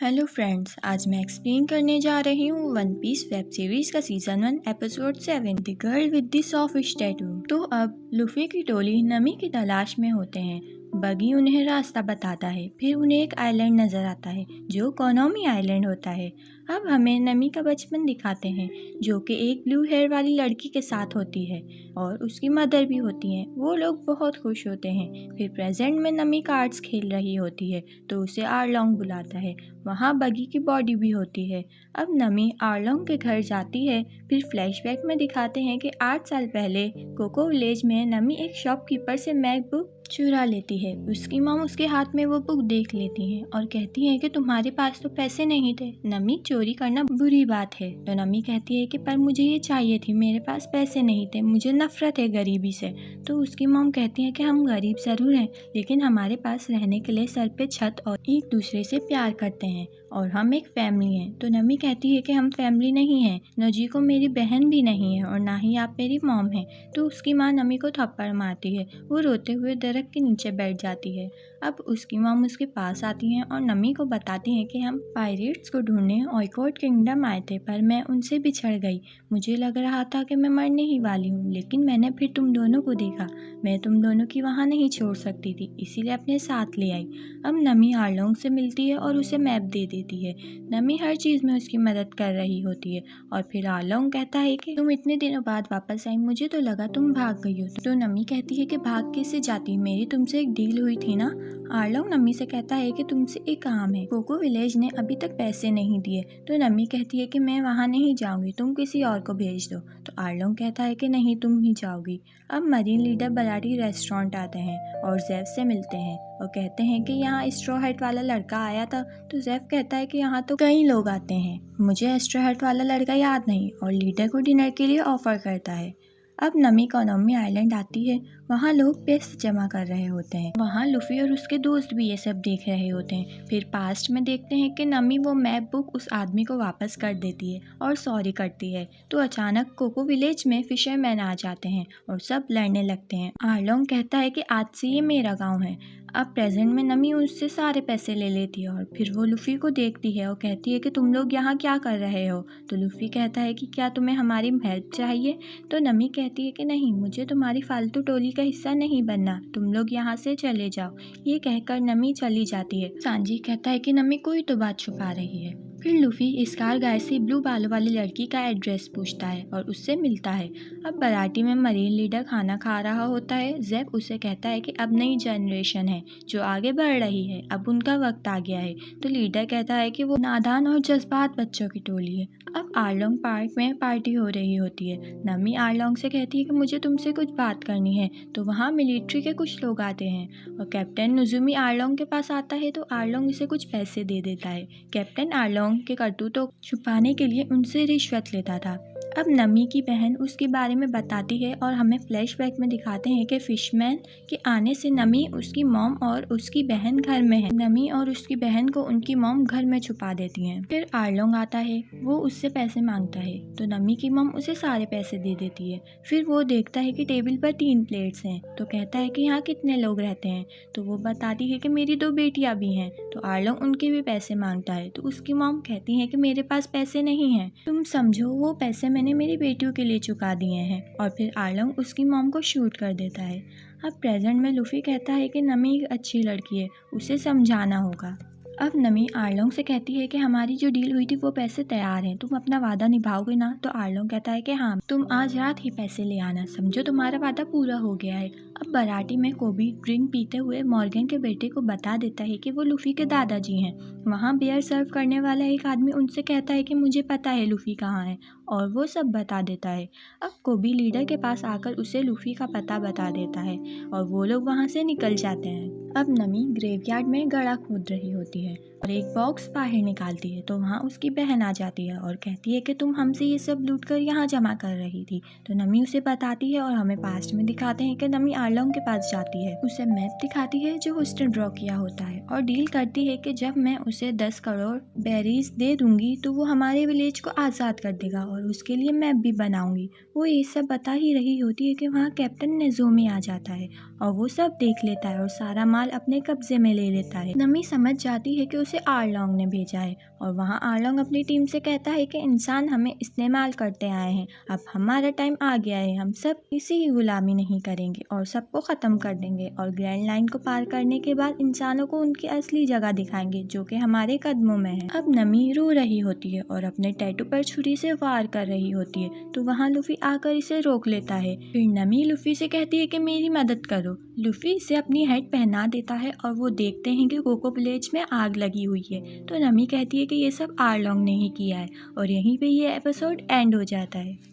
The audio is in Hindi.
हेलो फ्रेंड्स, आज मैं एक्सप्लेन करने जा रही हूँ वन पीस वेब सीरीज का season 1 episode 7 the girl with the soft tattoo. तो अब लूफी की टोली नमी की तलाश में होते हैं। बगी उन्हें रास्ता बताता है। फिर उन्हें एक आइलैंड नजर आता है जो कोनोमी आइलैंड होता है। अब हमें नमी का बचपन दिखाते हैं जो कि एक ब्लू हेयर वाली लड़की के साथ होती है और उसकी मदर भी होती हैं। वो लोग बहुत खुश होते हैं। फिर प्रेजेंट में नमी कार्ड्स खेल रही होती है तो उसे आरलोंग बुलाता है। वहाँ बगी की बॉडी भी होती है। अब नमी आरलोंग के घर जाती है। फिर फ्लैशबैक में दिखाते हैं कि 8 साल पहले कोको विलेज में नमी एक शॉपकीपर से मैक बुक चुरा लेती है। उसकी मॉम उसके हाथ में वो बुक देख लेती हैं और कहती हैं कि तुम्हारे पास तो पैसे नहीं थे। नमी चोरी करना बुरी बात है। तो नमी कहती है कि पर मुझे ये चाहिए थी, मेरे पास पैसे नहीं थे, मुझे नफरत है गरीबी से। तो उसकी मॉम कहती है कि हम गरीब ज़रूर हैं लेकिन हमारे पास रहने के लिए सर पे छत और एक दूसरे से प्यार करते हैं और हम एक फैमिली हैं। तो नमी कहती है कि हम फैमिली नहीं हैं, नजी को मेरी बहन भी नहीं है और ना ही आप मेरी मॉम हैं। तो उसकी माँ नमी को थप्पड़ मारती है। वो रोते हुए दरख्त के नीचे बैठ जाती है। अब उसकी मॉम उसके पास आती हैं और नमी को बताती हैं कि हम पायरेट्स को ढूंढने ऑयकॉट किंगडम आए थे पर मैं उनसे बिछड़ गई। मुझे लग रहा था कि मैं मरने ही वाली हूँ लेकिन मैंने फिर तुम दोनों को देखा। मैं तुम दोनों की वहाँ नहीं छोड़ सकती थी इसीलिए अपने साथ ले आई। अब नमी आरलोंग से मिलती है और उसे मैप दे देती है। नमी हर चीज़ में उसकी मदद कर रही होती है और फिर आरलोंग कहता है कि तुम इतने दिनों बाद वापस आई, मुझे तो लगा तुम भाग गई हो। तो नमी कहती है कि भाग कैसे जाती, मेरी तुमसे एक डील हुई थी ना। आरलोंग नमी से कहता है कि तुमसे एक काम है, कोको विलेज ने अभी तक पैसे नहीं दिए। तो नमी कहती है कि मैं वहाँ नहीं जाऊँगी, तुम किसी और को भेज दो। तो आरलोंग कहता है कि नहीं, तुम ही जाओगी। अब मरीन लीडर बराटी रेस्टोरेंट आते हैं और जैफ से मिलते हैं और कहते हैं कि यहाँ स्ट्रॉ हैट वाला लड़का आया था। तो जैफ कहता है कि यहाँ तो कई लोग आते हैं, मुझे स्ट्रॉ हैट वाला लड़का याद नहीं, और लीडर को डिनर के लिए ऑफर करता है। अब नमी कोनोमी आइलैंड आती है। वहाँ लोग पैसे जमा कर रहे होते हैं। वहाँ लूफी और उसके दोस्त भी ये सब देख रहे होते हैं। फिर पास्ट में देखते हैं कि नमी वो मैप बुक उस आदमी को वापस कर देती है और सॉरी करती है। तो अचानक कोको विलेज में फिशरमैन आ जाते हैं और सब लड़ने लगते हैं। आरलोंग कहता है कि आज से ये मेरा गाँव है। अब प्रेजेंट में नमी उससे सारे पैसे ले लेती है और फिर वो लूफी को देखती है और कहती है कि तुम लोग यहाँ क्या कर रहे हो। तो लूफी कहता है कि क्या तुम्हें हमारी हेल्प चाहिए। तो नमी कहती है कि नहीं, मुझे तुम्हारी फालतू टोली का हिस्सा नहीं बनना, तुम लोग यहाँ से चले जाओ। ये कहकर नमी चली जाती है। सांजी कहता है कि नमी कोई तो बात छुपा रही है। फिर लूफी स्कार गाय से ब्लू बालों वाली लड़की का एड्रेस पूछता है और उससे मिलता है। अब बराटी में मरीन लीडर खाना खा रहा होता है। जैक उसे कहता है कि अब नई जनरेशन है जो आगे बढ़ रही है, अब उनका वक्त आ गया है। तो लीडर कहता है कि वो नादान और जज्बात बच्चों की टोली है। अब आरलोंग पार्क में पार्टी हो रही होती है। नमी आरलोंग से कहती है कि मुझे तुमसे कुछ बात करनी है। तो वहाँ मिलिट्री के कुछ लोग आते हैं और कैप्टन नुजुमी आरलोंग के पास आता है। तो आरलोंग उसे कुछ पैसे दे देता है। कैप्टन आरलोंग के करतूतों को छुपाने के लिए उनसे रिश्वत लेता था। अब नमी की बहन उसके बारे में बताती है और हमें फ्लैशबैक में दिखाते हैं कि फिशमैन के आने से नमी, उसकी मॉम और उसकी बहन घर में है। नमी और उसकी बहन को उनकी मॉम घर में छुपा देती हैं। फिर आरलोंग आता है, वो उससे पैसे मांगता है तो नमी की मॉम उसे सारे पैसे दे देती है। फिर वो देखता है कि टेबल पर 3 प्लेट्स हैं तो कहता है कि यहाँ कितने लोग रहते हैं। तो वो बताती है कि मेरी 2 बेटियां भी हैं। तो आरलोंग उनके भी पैसे मांगता है तो उसकी मॉम कहती है कि मेरे पास पैसे नहीं हैं, तुम समझो वो पैसे मैंने मेरी बेटियों के लिए चुका दिए हैं। और फिर आरलोंग उसकी मॉम को शूट कर देता है। अब प्रेजेंट में लूफी कहता है कि नमी एक अच्छी लड़की है, उसे समझाना होगा। अब नमी आरलोंग से कहती है कि हमारी जो डील हुई थी वो पैसे तैयार हैं, तुम अपना वादा निभाओगे ना। तो आरलोंग कहता है कि हाँ, तुम आज रात ही पैसे ले आना, समझो तुम्हारा वादा पूरा हो गया है। अब बराटी में कोबी ड्रिंक पीते हुए मॉर्गन के बेटे को बता देता है कि वो लूफी के दादाजी हैं। वहाँ बियर सर्व करने वाला एक आदमी उनसे कहता है कि मुझे पता है लूफी कहाँ है और वो सब बता देता है। अब कोबी लीडर के पास आकर उसे लूफी का पता बता देता है और वो लोग वहाँ से निकल जाते हैं। अब नमी ग्रेवयार्ड में गड़ा खोद रही होती है और एक बॉक्स बाहर निकालती है तो वहाँ उसकी बहन आ जाती है और कहती है कि तुम हमसे ये सब लूट कर यहाँ जमा कर रही थी। तो नमी उसे बताती है और हमें पास्ट में दिखाते हैं कि नमी आरलोंग के पास जाती है, उसे मैप दिखाती है जो उसने ड्रॉ किया होता है और डील करती है कि जब मैं उसे 10 करोड़ बेरीज दे दूंगी तो वो हमारे विलेज को आज़ाद कर देगा और उसके लिए मैप भी बनाऊंगी। वो ये सब बता ही रही होती है कि वहाँ कैप्टन नेज़ोमी आ जाता है और वो सब देख लेता है और सारा माल अपने कब्जे में ले लेता है। नमी समझ जाती है कि उसे उसे आरलोंग ने भेजा है और वहाँ आरलोंग अपनी टीम से कहता है कि इंसान हमें इस्तेमाल करते आए हैं, अब हमारा टाइम आ गया है, हम सब किसी की गुलामी नहीं करेंगे और सबको ख़त्म कर देंगे और ग्रैंड लाइन को पार करने के बाद इंसानों को उनकी असली जगह दिखाएंगे जो कि हमारे कदमों में है। अब नमी रो रही होती है और अपने टैटू पर छुरी से वार कर रही होती है, तो वहाँ लूफी आकर इसे रोक लेता है। फिर नमी लूफी से कहती है कि मेरी मदद करो। लूफी इसे अपनी हेड पहना देता है और वो देखते हैं कि कोको विलेज में आग लगी हुई है, तो नमी कहती है कि ये सब आरलोंग ने ही किया है और यहीं पे ये एपिसोड एंड हो जाता है।